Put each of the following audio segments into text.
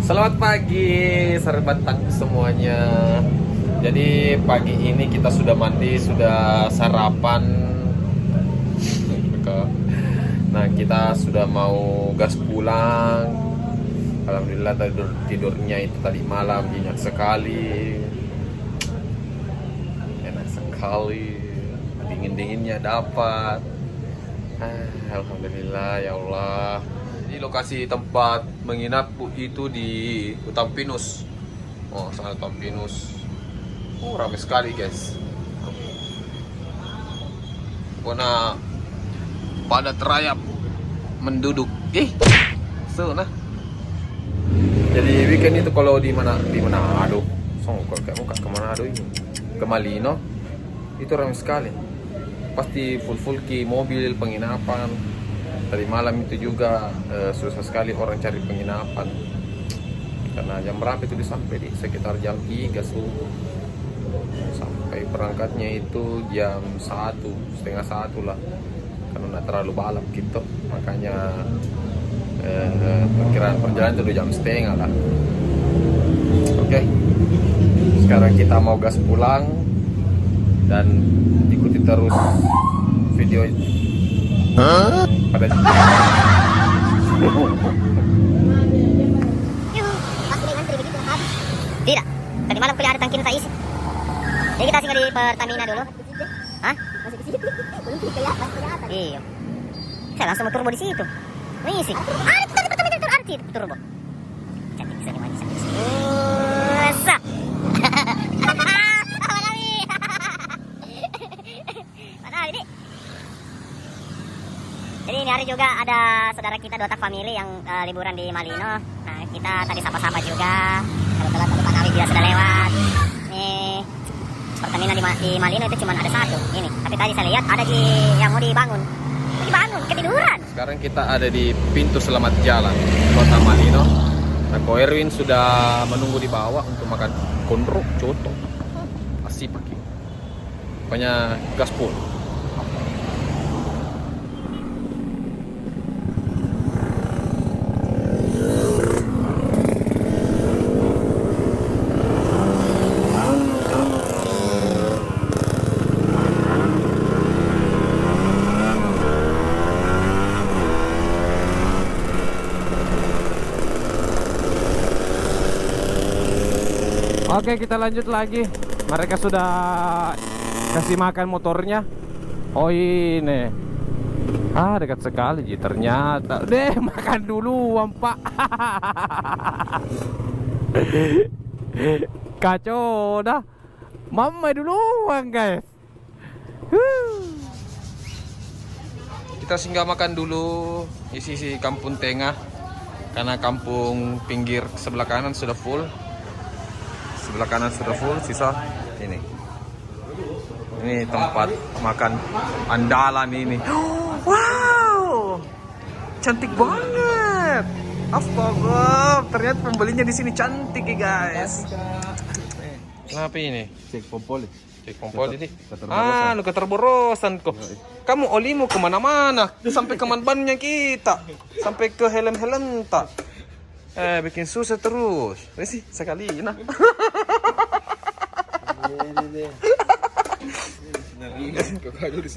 Selamat pagi, sahabat tangku semuanya. Jadi pagi ini kita sudah mandi, sudah sarapan. Nah, kita sudah mau gas pulang. Alhamdulillah tidurnya itu tadi malam nyenyak sekali. Enak sekali. Dingin-dinginnya dapat. Alhamdulillah ya Allah. Di lokasi tempat menginap itu di Hutan Pinus. Oh, sana Hutan Pinus. Oh, ramai sekali guys. Pokoknya pada terayap menduduk. Nah. Jadi weekend itu kalau di Manado, kayak muka ke Manado ini, ke Malino, itu ramai sekali. Pasti full ki mobil penginapan. Tadi malam itu juga susah sekali orang cari penginapan. Karena jam berapa itu sampai di sekitar jam 3 subuh. Sampai berangkatnya itu jam 1, setengah 1 lah. Karena nggak terlalu balap gitu. Makanya perkiraan perjalanan itu 2 jam setengah lah. Oke. Sekarang kita mau gas pulang. Dan ikuti terus video pada tidak, tadi malam kuliah ada tangki tak isi. Jadi kita singgah di Pertamina dulu. Hah? Iya. Saya langsung mau turbo di situ. Mengisi. Ada tuh di Pertamina itu arti turbo. Cantik bisa dimanja. Sap. Jadi ini hari juga ada saudara kita Dota Family yang liburan di Malino. Nah, kita tadi sapa-sapa juga. Kebetulan tadi Pak Nawi juga sudah lewat. Nih, Pertamina di Malino itu cuma ada satu. Ini, tapi tadi saya lihat ada yang mau dibangun. Dibangun, ketiduran. Sekarang kita ada di pintu selamat jalan Kota Malino. Nah, Ko Erwin sudah menunggu di bawah untuk makan kondro, coto, asip pagi. Pokoknya gaspol. Oke, kita lanjut lagi. Mereka sudah kasih makan motornya. Oh ini. Dekat sekali Ji. Ternyata makan dulu Pak. Kacau dah. Mama duluan guys. Kita singgah makan dulu di sisi kampung tengah. Karena kampung pinggir sebelah kanan sudah full. Sebelah kanan sudah full, sisa ini. Ini tempat makan andalan ini. Wow, cantik banget. Astaga, ternyata pembelinya di sini cantik ya guys. Kenapa ini? Cek pompol. Cek pompol ini. Lu keterborosan kok. Kamu olimu kemana-mana, sampai ke bannya kita, sampai ke helm-helm tak. Bikin susah terus. Sih sekali nah.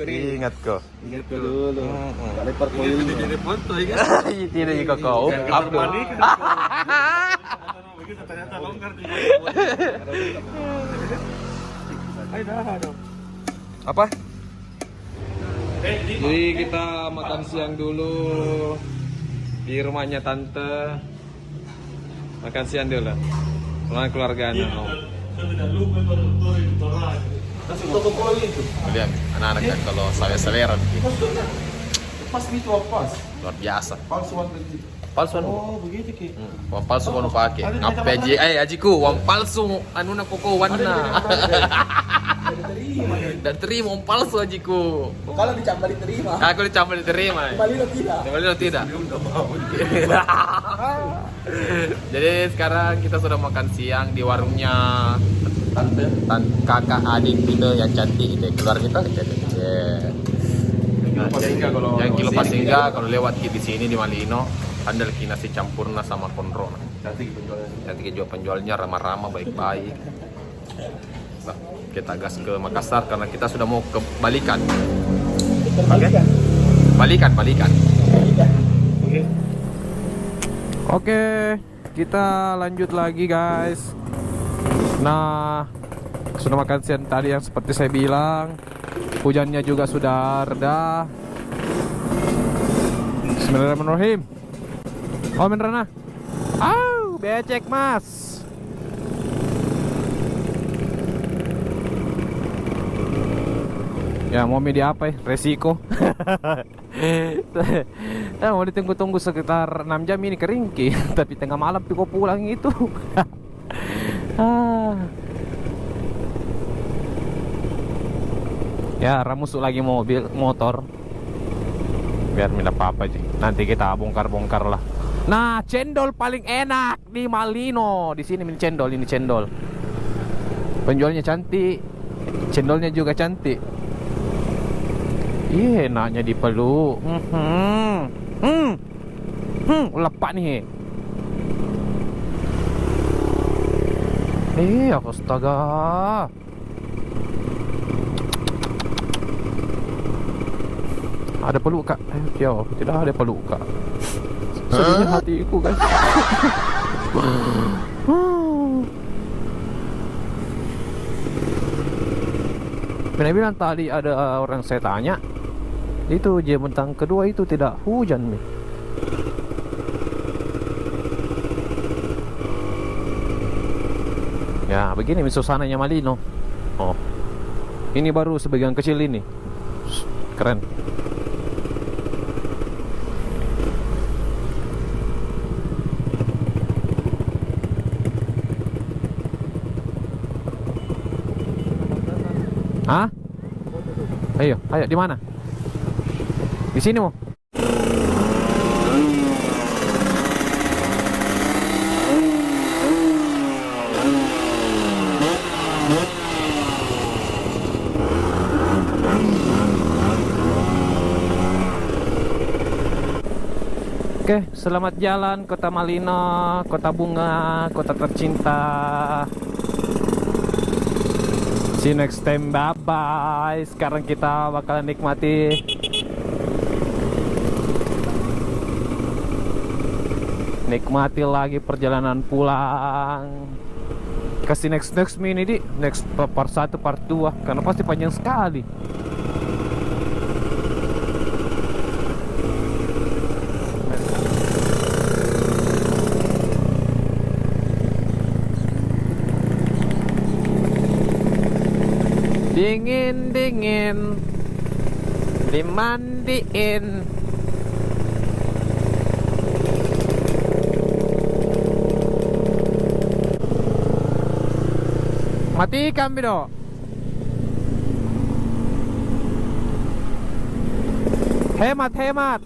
Ingat kok. Ingat dulu. Lempar koin. Tidak foto ya. Tidak juga kau. Begitu ternyata longgar di. Ayo dah dong. Apa? Jadi kita makan siang dulu di rumahnya tante. Makan siang dulu. Keluarga anak. Lihat anak-anak kan kalau selera gitu. Pas itu pas. Luar biasa. Palsuan tadi. Palsuan. Oh, begitu ki. Uang palsu kono pakai. Ngapain aji? Ajiku, uang palsu anu na koko warna. Dan terima uang palsu ajiku. Kalau dicambal diterima. Aku dicambal diterima. Malino tidak. Malino tidak. Jadi sekarang kita sudah makan siang di warungnya tante, kakak adik gitu yang cantik gitu. Keluar kita jadi. Yang kilo Pasingga kalau lewat di sini di Malino, andal nasi campurna sama konro. Cantik jual penjualnya, ramah-ramah, baik-baik. Nah, kita gas ke Makassar karena kita sudah mau ke Balikan. Oke? Balikan. Oke, kita lanjut lagi guys. Nah, sudah makan siang tadi yang seperti saya bilang. Hujannya juga sudah reda. Bismillahirrahmanirrahim. Oh, beneran. Becek mas. Ya mau media apa ya? Resiko. Nah, mau ditunggu-tunggu sekitar 6 jam ini keringki. Tapi tengah malam piko pulang itu. Ya ramusuk lagi motor. Biar tidak apa-apa aja. Nanti kita bongkar-bongkar lah. Nah, cendol paling enak di Malino. Di sini ini cendol. Penjualnya cantik, cendolnya juga cantik. Iya, enaknya dipeluk. Lepak nih. Astaga. Ada peluk kak? Tidak ada peluk kak. Sedihnya hatiku guys. Bilang tadi ada orang saya tanya, itu jam bentang kedua itu tidak hujan nih. Ya begini suasananya Malino. Oh, ini baru sebagian kecil ini. Keren. Hah? Ayo, di mana? Di sini mau. Oke, selamat jalan Kota Malino, kota bunga, kota tercinta. See you next time, bye-bye. Sekarang kita bakalan nikmati lagi perjalanan pulang. Kasih next mini di next part 1 part 2 karena pasti panjang sekali. Dingin dimandiin. Matikan bido. Hemat.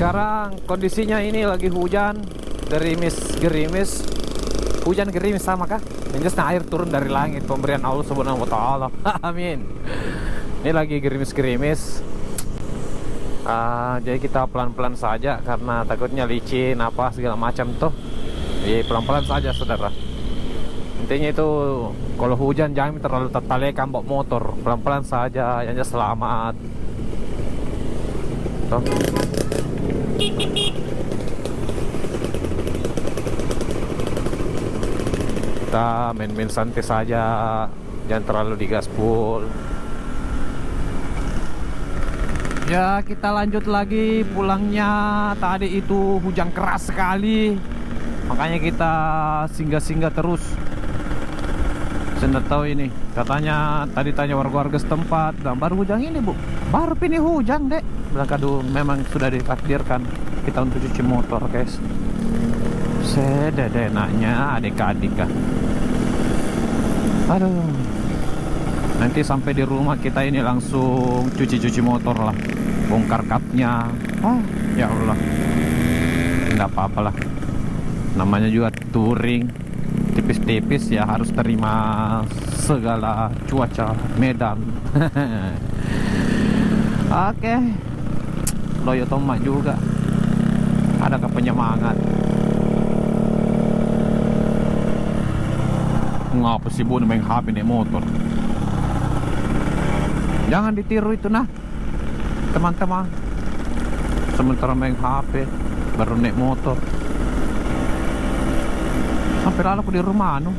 Sekarang kondisinya ini lagi hujan, gerimis. Hujan gerimis sama kah? Yang air turun dari langit, pemberian Allah Subhanahu wa taala. Amin. Ini lagi gerimis. Jadi kita pelan-pelan saja karena takutnya licin apa segala macam tuh. Jadi pelan-pelan saja saudara. Intinya itu kalau hujan jangan terlalu tertalekan bawa motor, pelan-pelan saja, yang selamat. Tuh. Kita main-main santai saja, jangan terlalu digaspol. Ya kita lanjut lagi pulangnya. Tadi itu hujan keras sekali, makanya kita singgah-singgah terus. Saya nggak tahu ini, katanya tadi tanya warga-warga setempat, dan baru hujan ini bu, baru ini hujan dek. Bilang kadu memang sudah ditakdirkan kita untuk cuci motor guys. Sedede enaknya adik-adik kah. Aduh. Nanti sampai di rumah kita ini langsung cuci-cuci motor lah. Bongkar kapnya. Ya Allah. Enggak apa-apalah. Namanya juga touring. Tipis-tipis ya harus terima segala cuaca medan. Oke. Loyo tomat juga. Adakah penyemangat? Ngapa sih bu main HP naik motor? Jangan ditiru itu nah, teman-teman. Sementara main HP baru naik motor. Sampai lalu aku di rumah anu.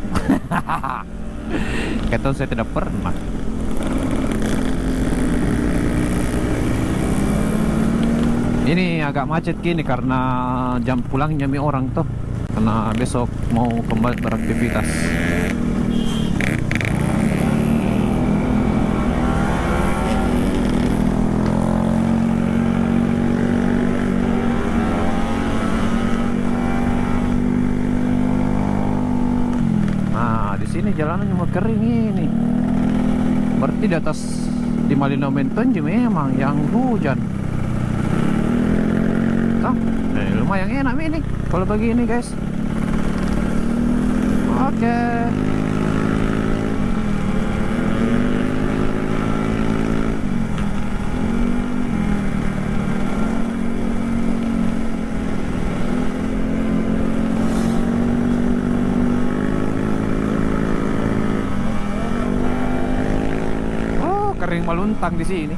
Kata saya tidak pernah. Ini agak macet gini karena jam pulangnya mi orang tuh. Karena besok mau kembali beraktivitas. Nah, di sini jalanannya mau kering ini. Berarti di atas di Malino Mentonji memang yang hujan. Lumayan enak ini kalau begini guys. Oke. Oh, kering meluntang di sini.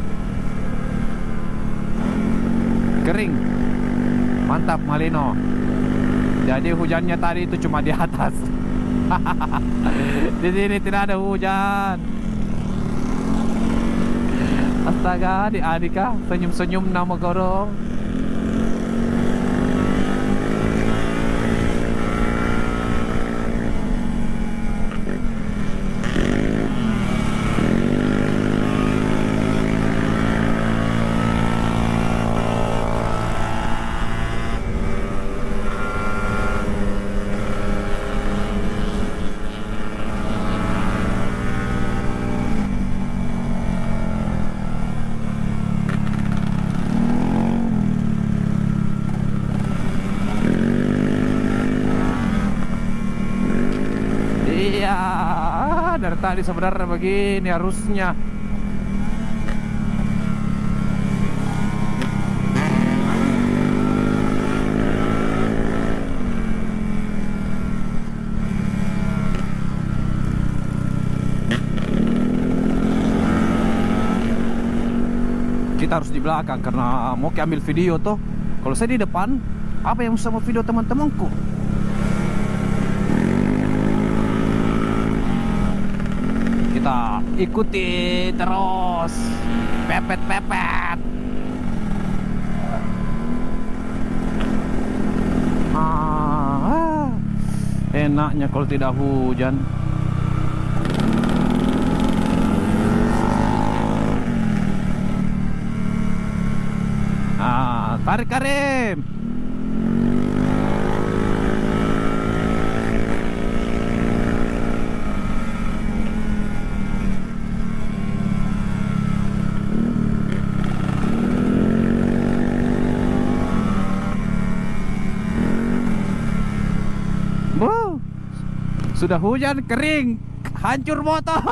Kering. Mantap Malino. Jadi hujannya tadi itu cuma di atas. Di sini tidak ada hujan. Astaga, adik-adik kah senyum-senyum nama gorong. Iya, dari tadi sebenarnya begini harusnya. Kita harus di belakang karena mau ambil video tuh. Kalau saya di depan, apa yang sama video teman-temanku? Kita ikuti terus, pepet-pepet. Enaknya kalau tidak hujan. Tarik Karim. Sudah hujan kering, hancur motor.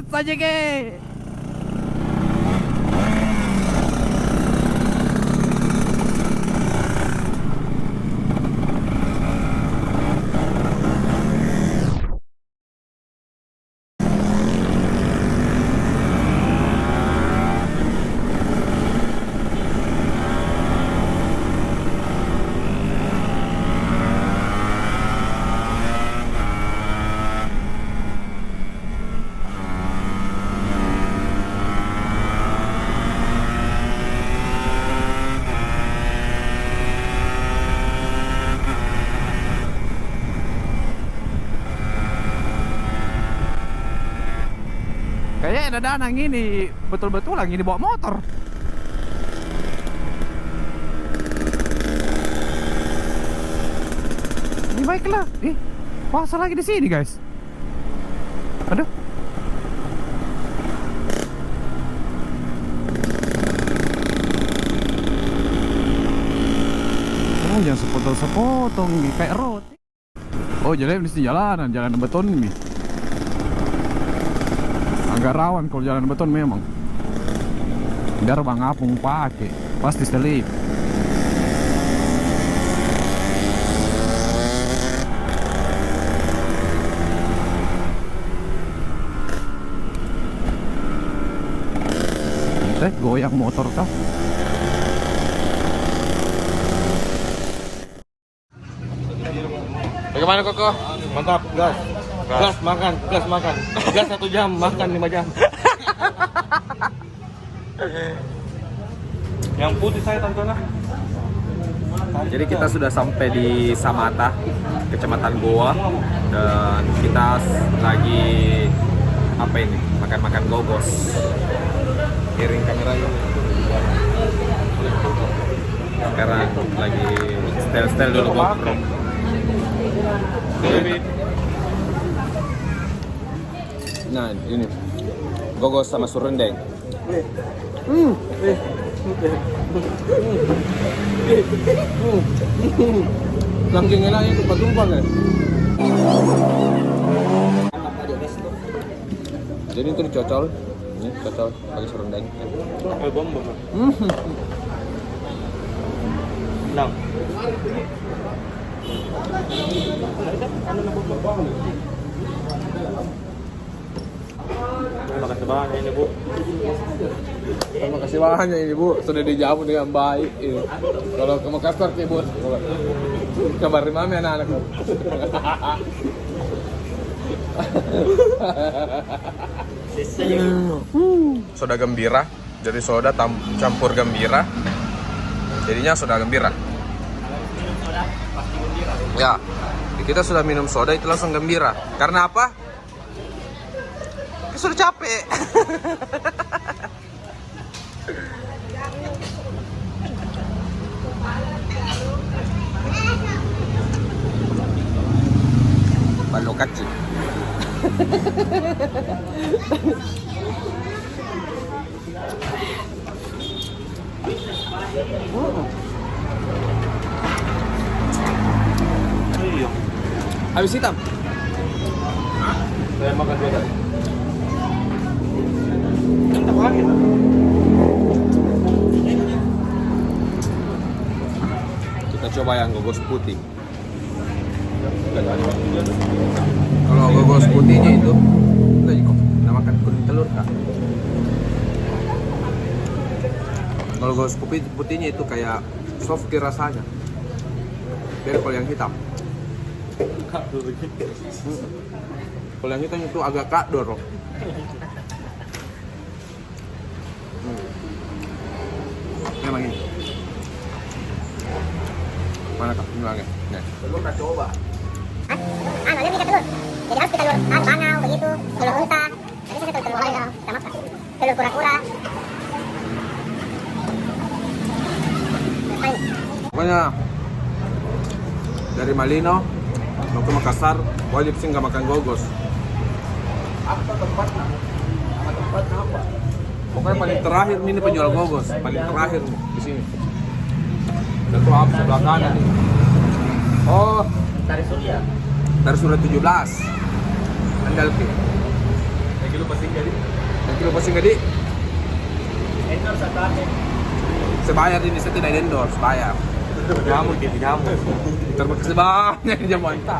Saja ke. Kayaknya ada Danang ini betul-betul lagi ini bawa motor. Baiklah. Puasa lagi di sini, guys. Aduh. Oh, jangan sepotong-sepotong nih, kayak roti. Oh, jadi di jalanan beton nih. Agak rawan kalau jalan beton memang. Biar bang apung pakai, pasti selip. Goyang motor kah? Bagaimana Koko? Mantap, gas. Gas makan, gas makan. Gas 1 jam, makan 5 jam. Yang putih saya tonton lah. Jadi kita sudah sampai di Samata, Kecamatan Goa, dan kita lagi apa ini? Makan-makan gogos. Miring kamera ini. Sekarang lagi style dulu GoPro. Nah ini gogos sama surendeng. Saking enaknya itu tumpah-tumpah ya. Jadi itu dicocol, ini cocol pakai serundeng. Bom. Nah. Terima kasih banyak ini Bu. Terima kasih banyak ini Bu, sudah dijamu dengan baik. Ini. Kalau ke Makassar nih Bu, kabar mami anak-anak. Soda gembira, jadi soda campur gembira, jadinya soda gembira. Ya, kita sudah minum soda itu langsung gembira. Karena apa? Kita sudah capek. Balok kacil. Habis hitam. Saya makan dua tadi. Entah lagi. Kita coba yang gogos putih. Kalau gogos putihnya itu, kita makan kuning telur kak. Kalau gogos putihnya itu kayak soft rasanya. Biar kalau yang hitam. Kalau yang hitam itu agak kador. Memang ini. Mana kak? Ini lagi. Nih. Telur kak coba. Dia bisa telur. Jadi harus kita telur bangau begitu, telur unta. Jadi saya telur ayam, kita makan. Telur kura-kura. Pokoknya dari Malino mau ke Makassar wajib sih nggak makan gogos. Apa tempatnya? Tempatnya apa? Pokoknya paling terakhir ini penjual gogos, paling terakhir di sini. Dan tuh apa sebelah kanan nih? Oh, dari Surya 17. Andal Pi. Yang kilo pasti jadi. Yang kilo pasti gede. Endorse atau Sebayar ini saya tidak endorse, bayar. jamu gitu jamu. Terima kasih banyak jamu anta.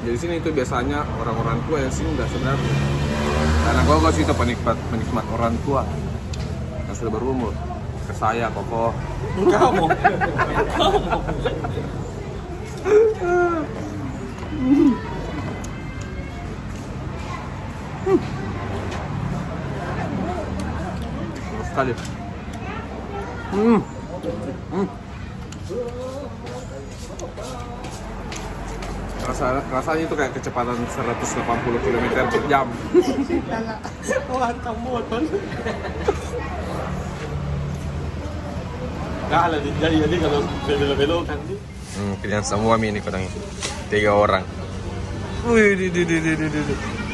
Jadi sini itu biasanya orang-orang tua yang singgah sebenarnya. Karena gogos itu penikmat orang tua yang sudah berumur. Ke saya, Koko. Kamu. Sekali. Rasanya itu kayak kecepatan 180 km per jam. Wah, kamu Kalah jadi kalau belok-belokan sih. Kalian semua mini kurang 3 orang. Wih,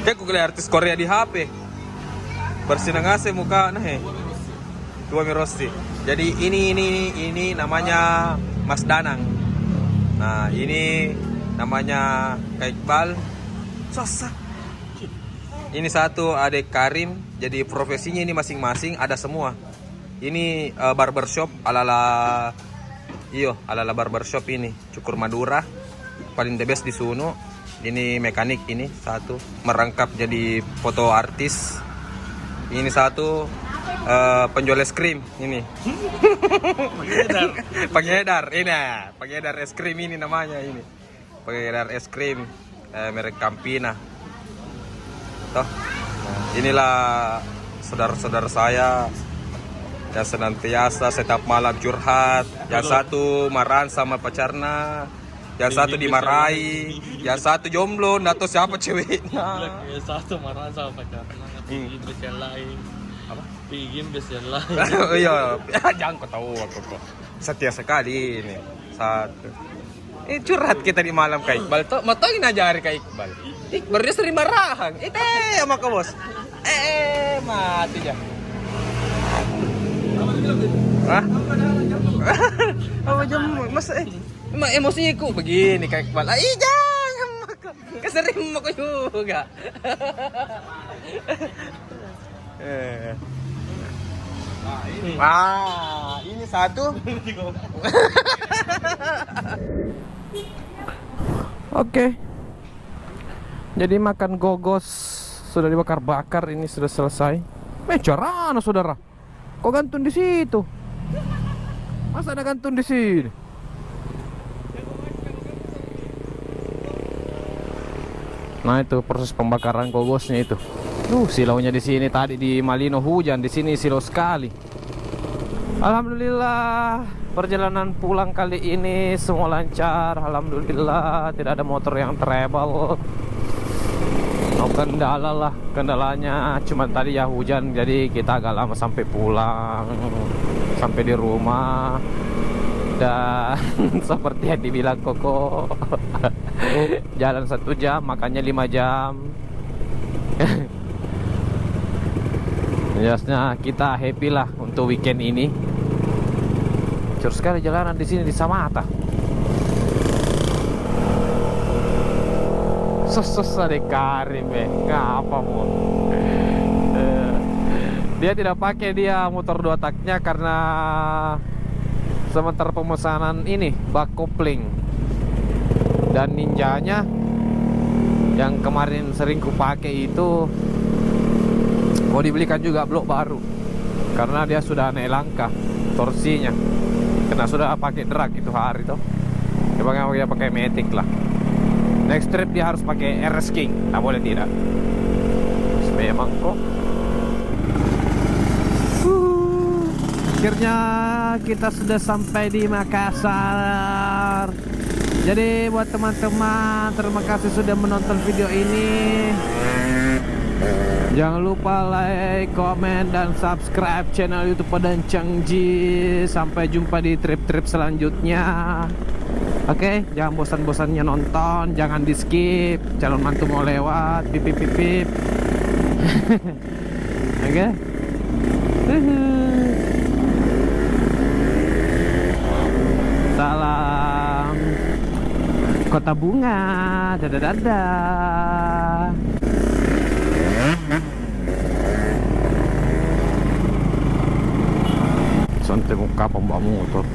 kayak aku lihat artis Korea di HP. Bersinangase muka nah Dua Mirosti. Jadi ini namanya Mas Danang. Nah, ini namanya Kak Iqbal. Sosa. Ini satu adik Karim. Jadi profesinya ini masing-masing ada semua. Ini barbershop ala-ala barbershop ini. Cukur Madura. Paling the best di Suno. Ini mekanik ini satu. Merangkap jadi foto artis. Ini satu penjual es krim ini. Pengedar es krim ini namanya ini. Pengedar es krim merek Campina. Toh. Inilah saudara-saudara saya yang senantiasa setiap malam curhat. Yang satu marahan sama pacarnya, yang satu dimarahi, yang satu jomblo, nggak tahu siapa ceweknya. Yang satu marah sama pacarnya, pergi bes yang lain. Apa? Pergi bes yang lain. Oh iya, jangan kau tahu aku kok. Setia sekali ini satu. Curhat kita di malam Kak Iqbal. Mau tahu ini aja hari Kak Iqbal. Iqbal dia sering marahan. Sama kau bos. Mati ya. Hah? Apa jam masa emosinya ku begini Kak Iqbal. Jangan kesering aku juga. Ini satu. Oke. Jadi makan gogos sudah dibakar-bakar, ini sudah selesai. Carana saudara. Kok gantung di situ? Masa ada gantung di sini? Nah itu proses pembakaran gogosnya itu. Silaunya di sini tadi di Malino hujan, di sini silau sekali. Alhamdulillah perjalanan pulang kali ini semua lancar. Alhamdulillah tidak ada motor yang trouble. Kendala lah, kendalanya cuma tadi ya hujan, jadi kita agak lama sampai pulang, sampai di rumah. Dan seperti yang dibilang Koko, jalan 1 jam, makannya 5 jam. Jelasnya kita happy lah untuk weekend ini. Cur sekali jalanan di sini di Samata. Susah deh Karim ngapa mau? Dia tidak pakai motor 2 taknya karena sementara pemesanan ini bak kopling dan ninjanya yang kemarin sering kupakai itu mau dibelikan juga blok baru karena dia sudah naik langkah torsinya karena sudah pakai drag itu hari tuh. Coba dia pakai Matic lah. Next trip dia harus pakai RS King, tak boleh tidak. Memang kok. Akhirnya kita sudah sampai di Makassar. Jadi buat teman-teman, terima kasih sudah menonton video ini. Jangan lupa like, komen, dan subscribe channel YouTube Padang Changji. Sampai jumpa di trip-trip selanjutnya. Oke, jangan bosan-bosannya nonton, jangan di skip. Calon mantu mau lewat, pip pip pip pip. Oke. Salam Kota Bunga. Dadah dadah. Santai muka pembawa motor.